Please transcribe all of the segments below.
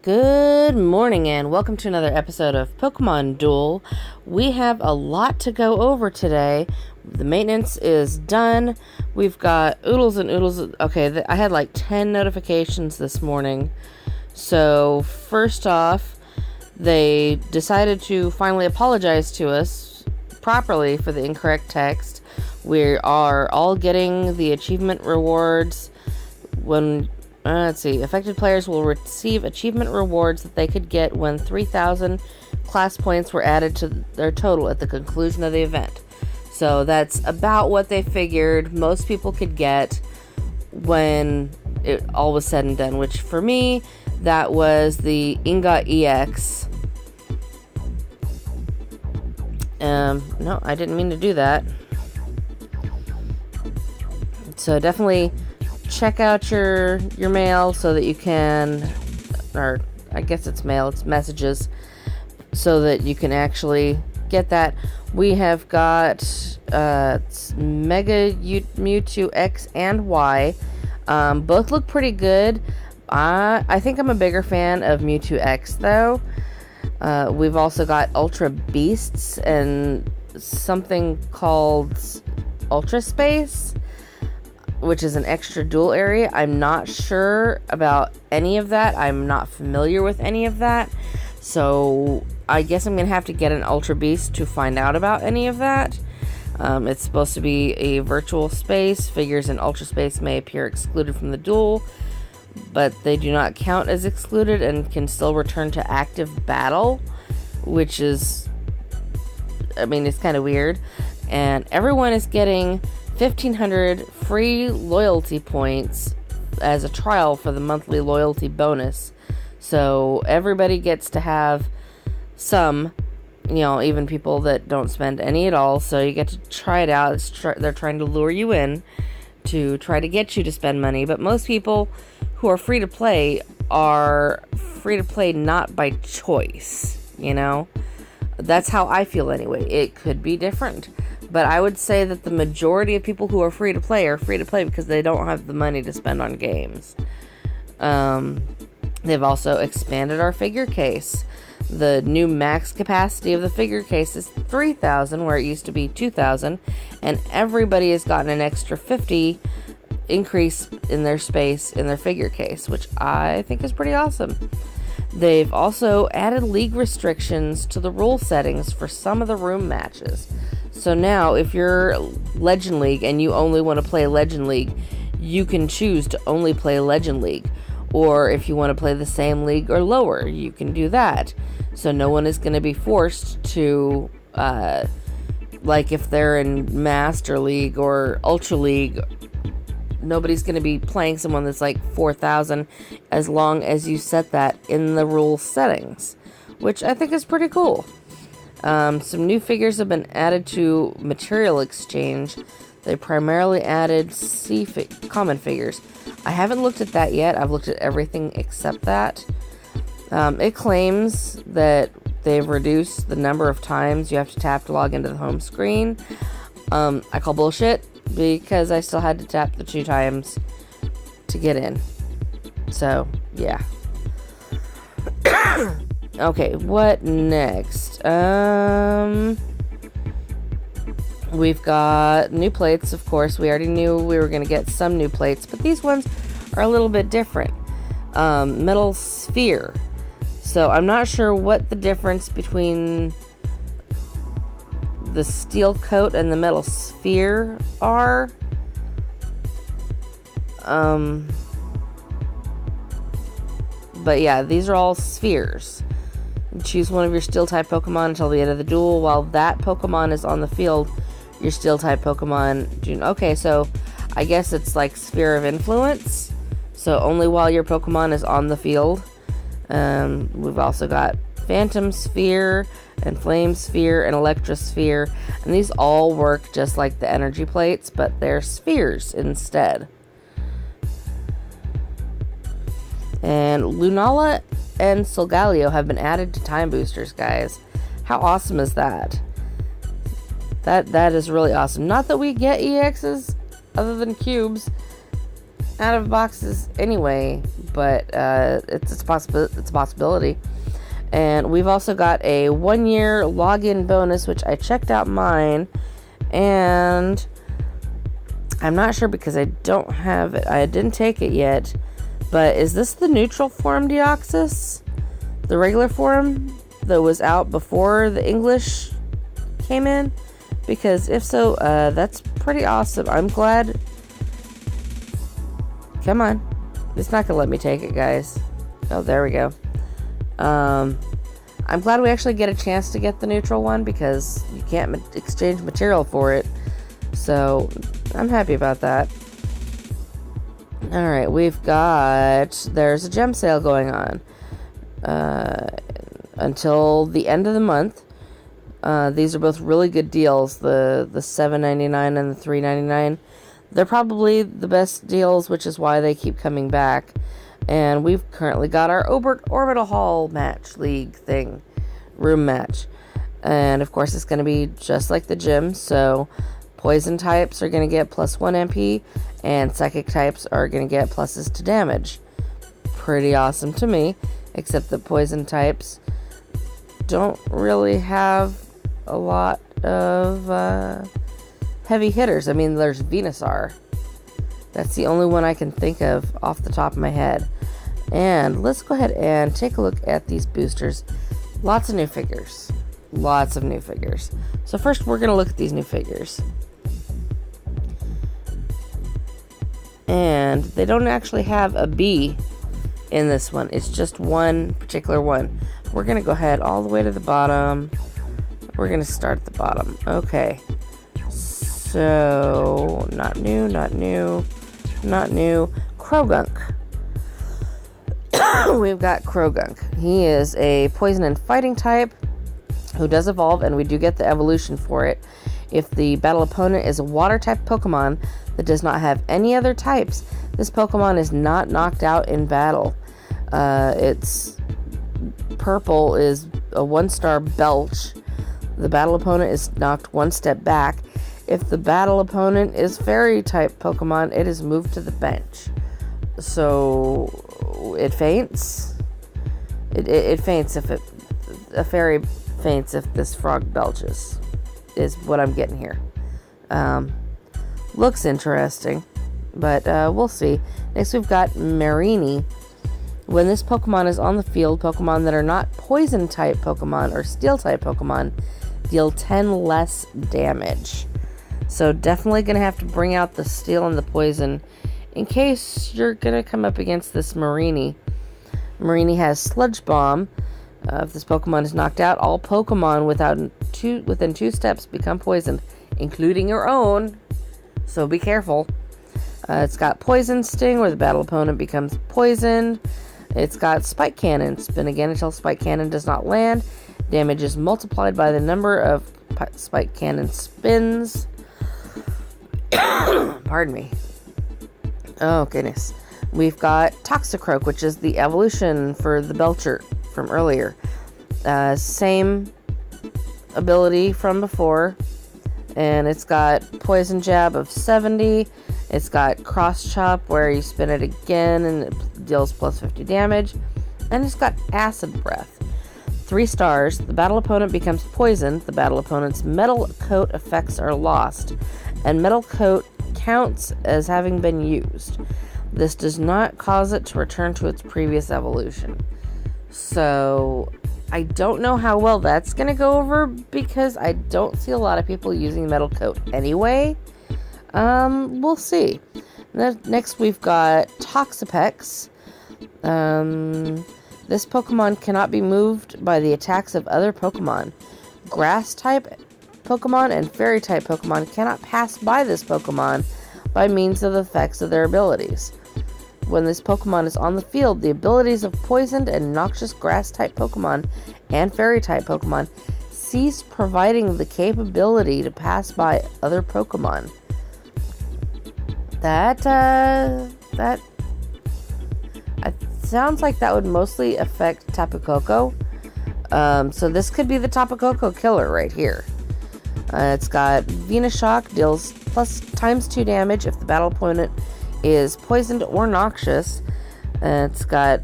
Good morning and welcome to another episode of Pokemon Duel. We have a lot to go over today. The maintenance is done. We've got oodles and oodles. Okay, I had like 10 notifications this morning. So first off, they decided to finally apologize to us properly for the incorrect text. We are all getting the achievement rewards when... let's see. Affected players will receive achievement rewards that they could get when 3,000 class points were added to their total at the conclusion of the event. So that's about what they figured most people could get when it all was said and done, which for me, that was the Ingot EX. No, I didn't mean to do that. So definitely check out your mail so that you can, or I guess it's mail, it's messages, so that you can actually get that. We have got Mega Mewtwo X and Y. Both look pretty good. I think I'm a bigger fan of Mewtwo X though. We've also got Ultra Beasts and something called Ultra Space, which is an extra duel area. I'm not sure about any of that. I'm not familiar with any of that. So I guess I'm going to have to get an Ultra Beast to find out about any of that. It's supposed to be a virtual space. Figures in Ultra Space may appear excluded from the duel, but they do not count as excluded and can still return to active battle, which is, it's kind of weird. And everyone is getting 1,500 free loyalty points as a trial for the monthly loyalty bonus. So everybody gets to have some, even people that don't spend any at all. So you get to try it out. They're trying to lure you in to try to get you to spend money. But most people who are free to play are free to play not by choice, That's how I feel anyway. It could be different. But I would say that the majority of people who are free to play because they don't have the money to spend on games. They've also expanded our figure case. The new max capacity of the figure case is 3,000, where it used to be 2,000. And everybody has gotten an extra 50 increase in their space in their figure case, which I think is pretty awesome. They've also added league restrictions to the rule settings for some of the room matches. So now, if you're Legend League and you only want to play Legend League, you can choose to only play Legend League. Or if you want to play the same league or lower, you can do that. So no one is going to be forced to, like if they're in Master League or Ultra League, nobody's going to be playing someone that's like 4,000 as long as you set that in the rule settings, which I think is pretty cool. Some new figures have been added to Material Exchange. They primarily added common figures. I haven't looked at that yet. I've looked at everything except that. It claims that they've reduced the number of times you have to tap to log into the home screen. I call bullshit because I still had to tap the 2 times to get in. So, yeah. Okay, what next? We've got new plates, of course. We already knew we were going to get some new plates, but these ones are a little bit different. Metal sphere. So I'm not sure what the difference between the steel coat and the metal sphere are. But yeah, these are all spheres. Choose one of your Steel-type Pokemon until the end of the duel. While that Pokemon is on the field, your Steel-type Pokemon do... Okay, so I guess it's like Sphere of Influence. So only while your Pokemon is on the field. We've also got Phantom Sphere and Flame Sphere and Electrosphere. And these all work just like the energy plates, but they're spheres instead. And Lunala and Solgaleo have been added to time boosters, guys. How awesome is that? That is really awesome. Not that we get EXs other than cubes. out of boxes anyway, but it's a possibility. And we've also got a 1-year login bonus, which I checked out mine, and I'm not sure because I don't have it. I didn't take it yet, but is this the neutral form Deoxys? The regular form that was out before the English came in? Because if so, that's pretty awesome. I'm glad. Come on. It's not going to let me take it, guys. Oh, there we go. I'm glad we actually get a chance to get the neutral one because you can't exchange material for it. So, I'm happy about that. Alright, there's a gem sale going on. Until the end of the month. These are both really good deals. The $7.99 and the $3.99. They're probably the best deals, which is why they keep coming back. And we've currently got our Orbital Hall match league thing. Room match. And of course it's going to be just like the gym. So poison types are going to get plus 1 MP. And psychic types are going to get pluses to damage. Pretty awesome to me. Except that poison types don't really have a lot of heavy hitters. I mean, there's Venusaur. That's the only one I can think of off the top of my head. And let's go ahead and take a look at these boosters. Lots of new figures. Lots of new figures. So first we're going to look at these new figures. And they don't actually have a B in this one. It's just one particular one. We're going to go ahead all the way to the bottom. We're going to start at the bottom. Okay. So, not new. Krogunk. We've got Krogunk. He is a poison and fighting type who does evolve, and we do get the evolution for it. If the battle opponent is a water type Pokemon that does not have any other types, this Pokemon is not knocked out in battle. Its purple is a 1-star Belch. The battle opponent is knocked 1 step back. If the battle opponent is fairy type Pokemon, it is moved to the bench. So it faints. It faints if a fairy faints if this frog belches, is what I'm getting here. Looks interesting, but we'll see. Next we've got Marini. When this Pokemon is on the field, Pokemon that are not poison type Pokemon or steel type Pokemon deal 10 less damage. So definitely going to have to bring out the steel and the poison in case you're going to come up against this Marini. Marini has Sludge Bomb. If this Pokemon is knocked out, all Pokemon within 2 steps become poisoned, including your own. So be careful. It's got Poison Sting, where the battle opponent becomes poisoned. It's got Spike Cannon. Spin again until Spike Cannon does not land. Damage is multiplied by the number of Spike Cannon spins. Pardon me. Oh, goodness. We've got Toxicroak, which is the evolution for the Belcher from earlier. Same ability from before. And it's got Poison Jab of 70. It's got Cross Chop, where you spin it again and it deals plus 50 damage. And it's got Acid Breath. 3 stars. The battle opponent becomes poisoned. The battle opponent's Metal Coat effects are lost. And Metal Coat counts as having been used. This does not cause it to return to its previous evolution. So I don't know how well that's going to go over because I don't see a lot of people using Metal Coat anyway. We'll see. Next we've got Toxapex. This Pokemon cannot be moved by the attacks of other Pokemon. Grass type Pokemon and Fairy type Pokemon cannot pass by this Pokemon by means of the effects of their abilities. When this Pokemon is on the field, the abilities of poisoned and noxious grass type Pokemon and Fairy type Pokemon cease providing the capability to pass by other Pokemon. That sounds like that would mostly affect Tapu Koko. So this could be the Tapu Koko killer right here. It's got Venusaur, deals plus ×2 damage if the battle opponent is poisoned or noxious. It's got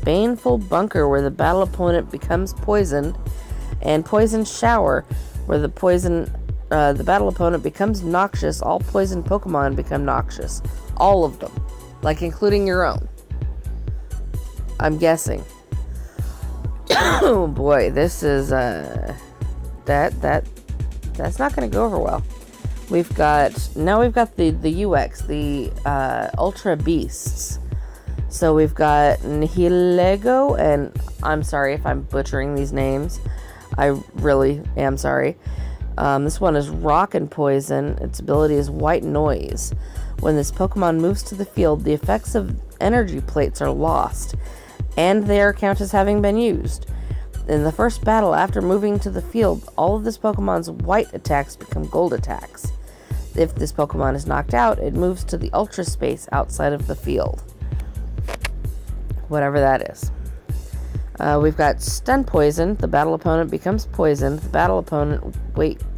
Baneful Bunker, where the battle opponent becomes poisoned, and Poison Shower, where the battle opponent becomes noxious. All poison Pokemon become noxious. All of them. Like, including your own. I'm guessing. Oh boy, this is, that's not going to go over well. We've got the UX, the Ultra Beasts. So we've got Nihilego, and I'm sorry if I'm butchering these names. I really am sorry. This one is Rock and Poison. Its ability is White Noise. When this Pokemon moves to the field, the effects of energy plates are lost, and they are counted as having been used. In the first battle, after moving to the field, all of this Pokemon's white attacks become gold attacks. If this Pokemon is knocked out, it moves to the Ultra Space outside of the field. Whatever that is. We've got Stun Poison. The battle opponent becomes poisoned. The battle opponent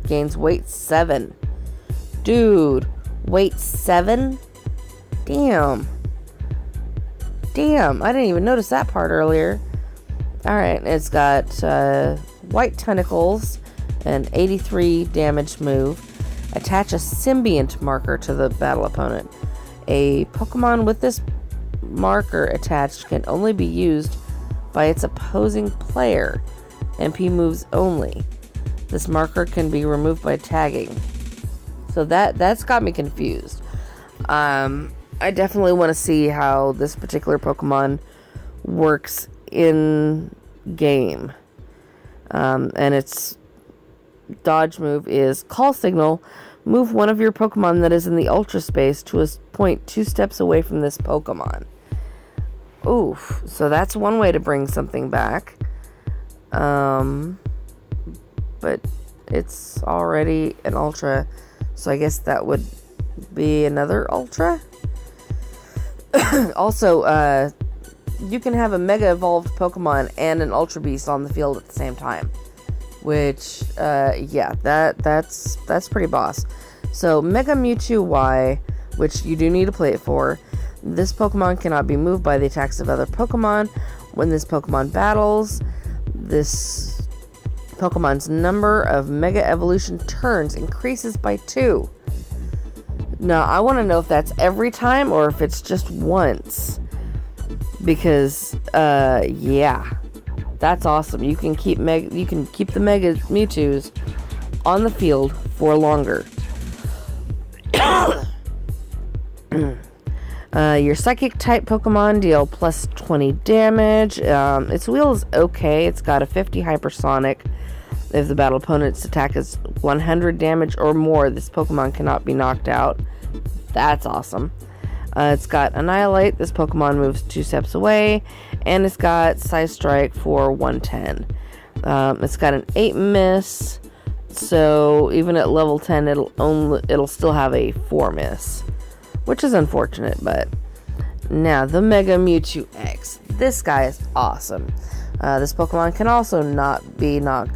gains weight 7. Dude, weight 7? Damn, I didn't even notice that part earlier. Alright, it's got White Tentacles, an 83 damage move. Attach a Symbiont marker to the battle opponent. A Pokemon with this marker attached can only be used by its opposing player. MP moves only. This marker can be removed by tagging. So that's got me confused. I definitely want to see how this particular Pokemon works in game. And its dodge move is Call Signal. Move one of your Pokemon that is in the Ultra Space to a point 2 steps away from this Pokemon. Oof. So that's one way to bring something back. But it's already an Ultra, so I guess that would be another Ultra. Also, you can have a Mega Evolved Pokemon and an Ultra Beast on the field at the same time. Which, yeah, that's pretty boss. So, Mega Mewtwo Y, which you do need to play it for. This Pokemon cannot be moved by the attacks of other Pokemon. When this Pokemon battles, this Pokemon's number of Mega Evolution turns increases by 2. Now, I want to know if that's every time or if it's just once. Because, yeah. That's awesome. You can keep the Mega Mewtwo's on the field for longer. Your Psychic type Pokemon deal plus 20 damage. Its wheel is okay. It's got a 50 hypersonic. If the battle opponent's attack is 100 damage or more, this Pokemon cannot be knocked out. That's awesome. It's got Annihilate. This Pokemon moves 2 steps away. And it's got Size Strike for 110. It's got an 8 miss. So even at level 10, it'll still have a 4 miss. Which is unfortunate, but... Now, the Mega Mewtwo X. This guy is awesome. This Pokemon can also not be knocked...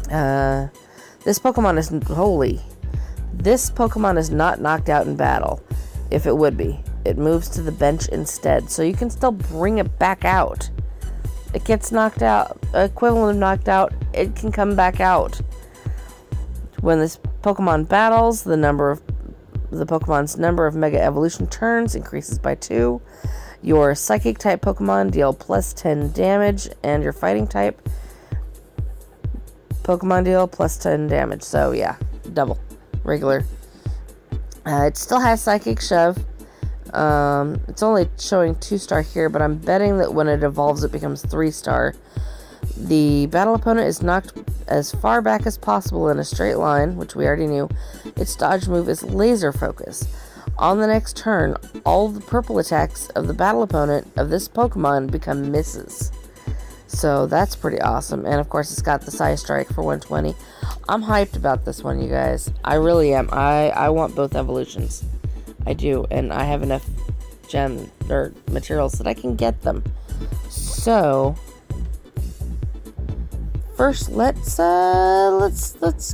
This Pokemon is... Holy... This Pokemon is not knocked out in battle. If it would be. It moves to the bench instead. So you can still bring it back out. It gets knocked out. Equivalent of knocked out. It can come back out. When this Pokemon battles, the Pokemon's number of Mega Evolution turns increases by 2. Your Psychic type Pokemon deal plus 10 damage. And your Fighting type Pokemon deal plus 10 damage. So yeah, double. Regular. It still has Psychic Shove. It's only showing 2-star here, but I'm betting that when it evolves, it becomes 3-star. The battle opponent is knocked as far back as possible in a straight line, which we already knew. Its dodge move is Laser Focus. On the next turn, all the purple attacks of the battle opponent of this Pokemon become misses. So that's pretty awesome. And of course, it's got the Size Strike for 120. I'm hyped about this one, you guys. I really am. I want both evolutions. I do. And I have enough gem or materials that I can get them. So first, let's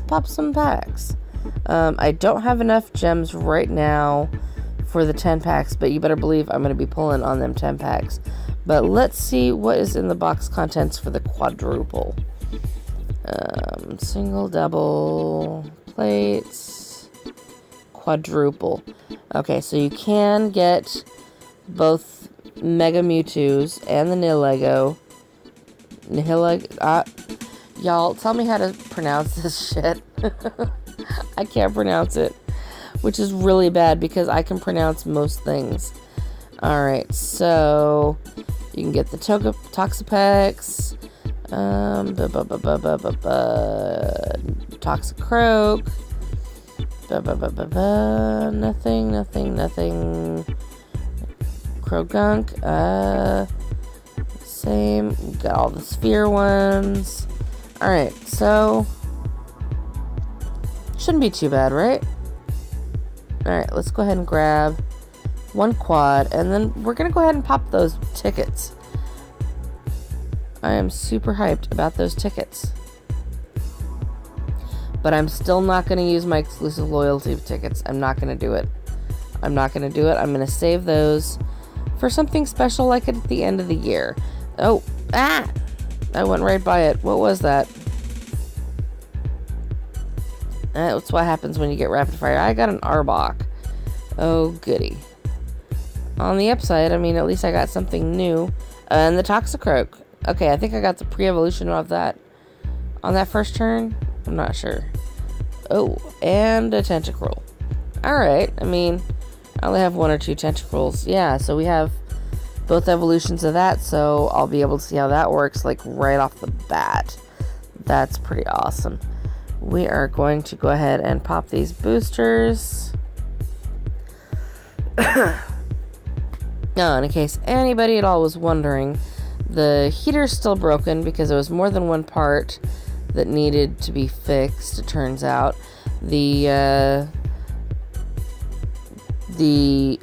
pop some packs. I don't have enough gems right now for the 10 packs, but you better believe I'm going to be pulling on them 10 packs. But let's see what is in the box contents for the quadruple. Single, double, plates, quadruple. Okay, so you can get both Mega Mewtwo's and the Nihilego. Y'all, tell me how to pronounce this shit. I can't pronounce it, which is really bad because I can pronounce most things. Alright, so you can get the Toxapex, Toxicroak, nothing. Krogunk, same. Got all the sphere ones. Alright, so shouldn't be too bad, right? Alright, let's go ahead and grab one quad, and then we're gonna go ahead and pop those tickets. I am super hyped about those tickets. But I'm still not gonna use my exclusive loyalty tickets. I'm not gonna do it. I'm gonna save those for something special like at the end of the year. Oh, I went right by it. What was that? That's what happens when you get rapid fire. I got an Arbok. Oh, goody. On the upside, I mean, at least I got something new. And the Toxicroak. Okay, I think I got the pre-evolution of that on that first turn. I'm not sure. Oh, and a Tentacruel. Alright, I mean, I only have 1 or 2 Tentacruels. Yeah, so we have both evolutions of that, so I'll be able to see how that works, like, right off the bat. That's pretty awesome. We are going to go ahead and pop these boosters. Now, in case anybody at all was wondering, the heater's still broken because there was more than one part that needed to be fixed, it turns out. The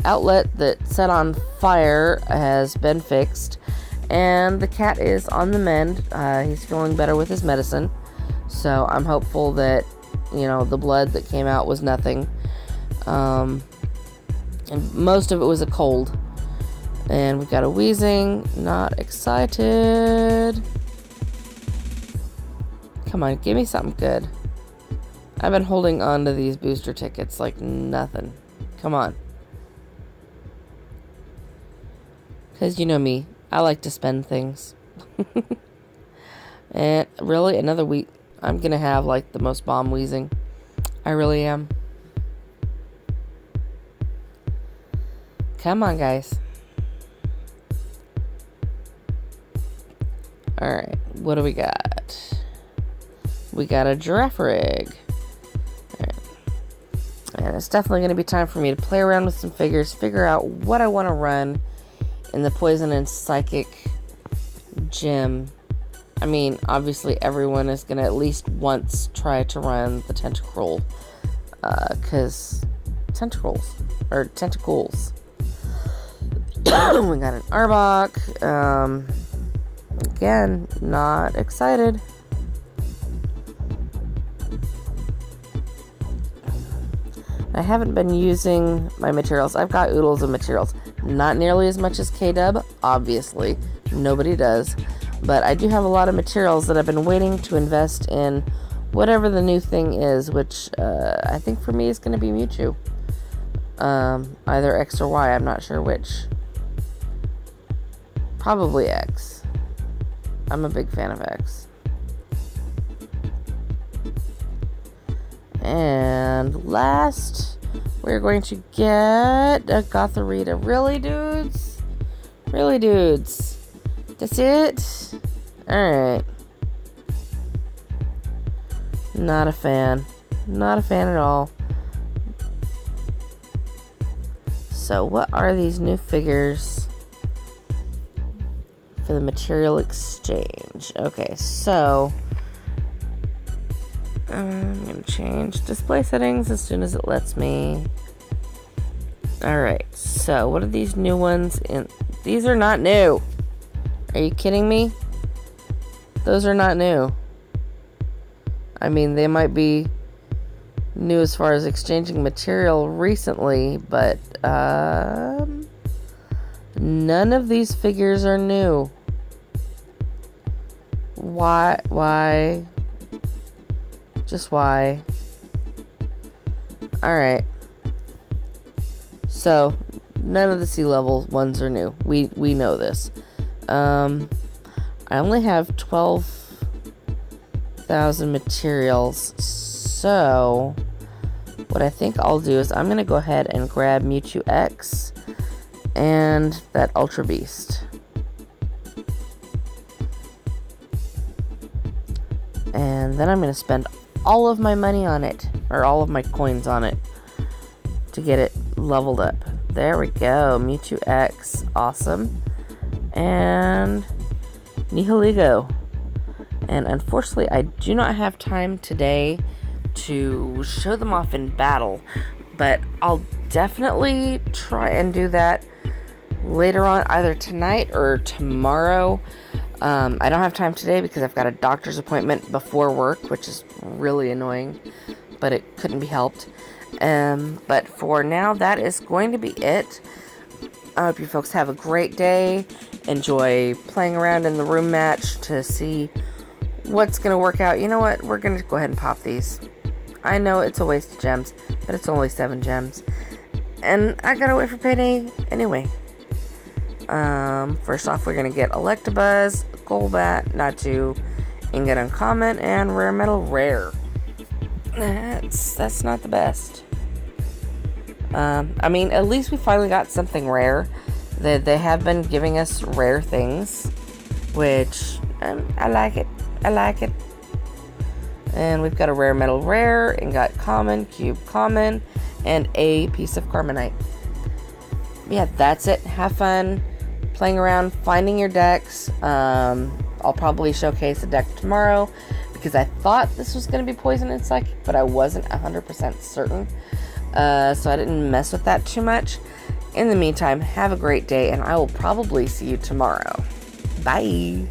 outlet that set on fire has been fixed, and the cat is on the mend. He's feeling better with his medicine, so I'm hopeful that, you know, the blood that came out was nothing. And most of it was a cold. And we've got a Wheezing. Not excited. Come on, give me something good. I've been holding on to these booster tickets like nothing. Come on. Because you know me. I like to spend things. And really, another week. I'm going to have like the most bomb Wheezing. I really am. Come on, guys. Alright, what do we got? We got a Giraffe Rig. Alright. And it's definitely going to be time for me to play around with some figures, figure out what I want to run in the Poison and Psychic gym. I mean, obviously everyone is going to at least once try to run the Tentacruel. Because Tentacles. We got an Arbok. Again, not excited. I haven't been using my materials. I've got oodles of materials. Not nearly as much as K-Dub, obviously. Nobody does. But I do have a lot of materials that I've been waiting to invest in whatever the new thing is, which I think for me is going to be Mewtwo. Either X or Y, I'm not sure which. Probably X. I'm a big fan of X. And last, we're going to get a Gothorita. Really, dudes? Really, dudes? That's it? Alright. Not a fan. Not a fan at all. So, what are these new figures for the material exchange? Okay, so I'm going to change display settings as soon as it lets me. Alright, so what are these new ones in? These are not new. Are you kidding me? Those are not new. I mean, they might be new as far as exchanging material recently, but none of these figures are new. Why? Just why? Alright. So, none of the sea level ones are new. We know this. I only have 12,000 materials, so what I think I'll do is I'm going to go ahead and grab Mewtwo X and that Ultra Beast. And then I'm going to spend all of my money on it, or all of my coins on it, to get it leveled up. There we go, Mewtwo X, awesome. And Nihilego. And unfortunately, I do not have time today to show them off in battle, but I'll definitely try and do that later on, either tonight or tomorrow. I don't have time today because I've got a doctor's appointment before work, which is really annoying, but it couldn't be helped. But for now, that is going to be it. I hope you folks have a great day. Enjoy playing around in the room match to see what's going to work out. You know what? We're going to go ahead and pop these. I know it's a waste of gems, but it's only 7 gems. And I gotta wait for payday anyway. First off, we're going to get Electabuzz, Golbat, Natu, Ingot Uncommon, and Rare Metal Rare. That's not the best. I mean, at least we finally got something rare. They have been giving us rare things, which I like it. And we've got a Rare Metal Rare, Ingot Common, Cube Common, and a piece of Carbonite. Yeah, that's it. Have fun playing around, finding your decks. I'll probably showcase a deck tomorrow because I thought this was going to be Poison and Psychic, but I wasn't 100% certain. So I didn't mess with that too much. In the meantime, have a great day, and I will probably see you tomorrow. Bye!